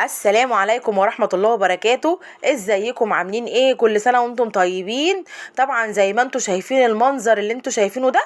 السلام عليكم ورحمة الله وبركاته. ازيكم عاملين ايه؟ كل سنة وانتم طيبين. طبعا زي ما انتم شايفين المنظر اللي انتم شايفينه ده،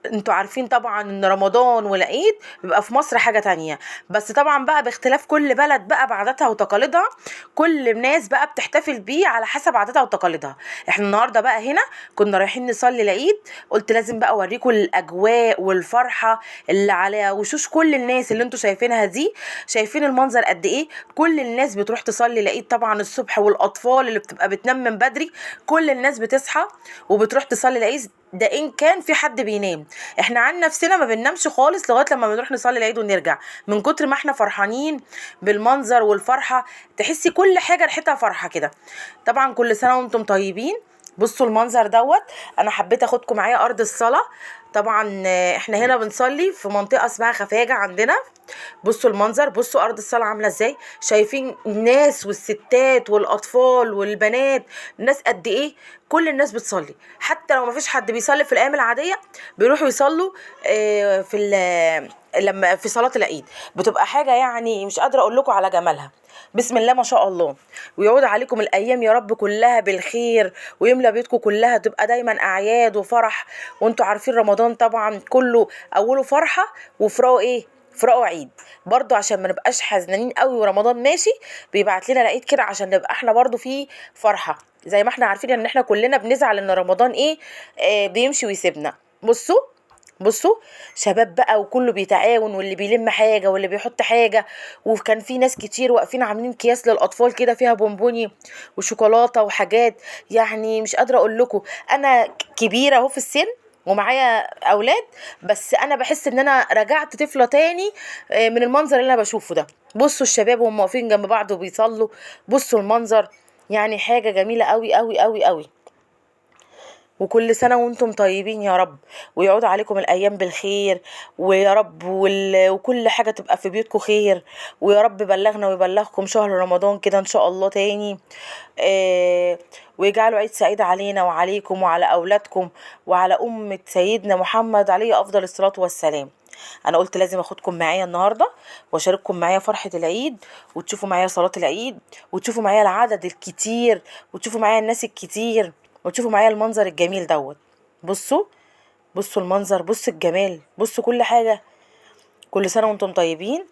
انتوا عارفين طبعا ان رمضان والعيد بيبقى في مصر حاجة تانية، بس طبعا بقى باختلاف كل بلد بقى بعاداتها وتقاليدها. كل الناس بقى بتحتفل بيه على حسب عاداتها وتقاليدها. احنا النهارده بقى هنا كنا رايحين نصلي العيد، قلت لازم بقى اوريكم الاجواء والفرحة اللي على وشوش كل الناس اللي انتوا شايفينها دي. شايفين المنظر قد ايه؟ كل الناس بتروح تصلي العيد طبعا الصبح، والاطفال اللي بتبقى بتنام من بدري، كل الناس بتصحى وبتروح تصلي العيد. ده ان كان في حد بينام. احنا عن نفسنا ما بننامش خالص لغايه لما بنروح نصلي العيد ونرجع، من كتر ما احنا فرحانين بالمنظر والفرحه. تحسي كل حاجه ريحتها فرحه كده. طبعا كل سنه وانتم طيبين. بصوا المنظر دوت. انا حبيت اخدكم معايا ارض الصلاه. طبعا احنا هنا بنصلي في منطقه اسمها خفاجه عندنا. بصوا المنظر، بصوا ارض الصلاه عامله ازاي. شايفين الناس والستات والاطفال والبنات، الناس قد ايه. كل الناس بتصلي، حتى لو ما فيش حد بيصلي في الايام العاديه بيروحوا يصلوا لما في صلاه العيد. بتبقى حاجه يعني مش قادره اقول لكم على جمالها. بسم الله ما شاء الله. ويعود عليكم الايام يا رب كلها بالخير، ويملى بيتكم كلها تبقى دايما اعياد وفرح. وانتوا عارفين رمضان طبعا كله اوله فرحه وفراقه ايه؟ فراقه عيد. برضو عشان ما نبقاش حزنانين قوي ورمضان ماشي، بيبعت لنا العيد كده عشان نبقى احنا برضو فيه فرحه. زي ما احنا عارفين ان احنا كلنا بنزعل ان رمضان ايه، بيمشي ويسيبنا. بصوا، بصوا، شباب بقى وكله بيتعاون، واللي بيلم حاجه واللي بيحط حاجه. وكان في ناس كتير واقفين عاملين اكياس للاطفال كده فيها بونبوني وشوكولاته وحاجات. يعني مش قادره اقول لكم. انا كبيره اهو في السن ومعايا اولاد، بس انا بحس ان انا رجعت طفله تاني من المنظر اللي انا بشوفه ده. بصوا الشباب وهم واقفين جنب بعض وبيصلوا. بصوا المنظر، يعني حاجه جميله قوي قوي قوي قوي. وكل سنة وانتم طيبين يا رب، ويعود عليكم الأيام بالخير. ويا رب وكل حاجة تبقى في بيوتكم خير. ويا رب بلغنا ويبلغكم شهر رمضان كده إن شاء الله تاني. ويجعلوا عيد سعيد علينا وعليكم وعلى أولادكم وعلى أمة سيدنا محمد عليه أفضل الصلاة والسلام. أنا قلت لازم أخدكم معايا النهاردة وأشارككم معايا فرحة العيد، وتشوفوا معايا صلاة العيد، وتشوفوا معايا العدد الكتير، وتشوفوا معايا الناس الكتير، وتشوفوا معايا المنظر الجميل دوت. بصوا، بصوا المنظر، بصوا الجمال، بصوا كل حاجة. كل سنة وانتم طيبين.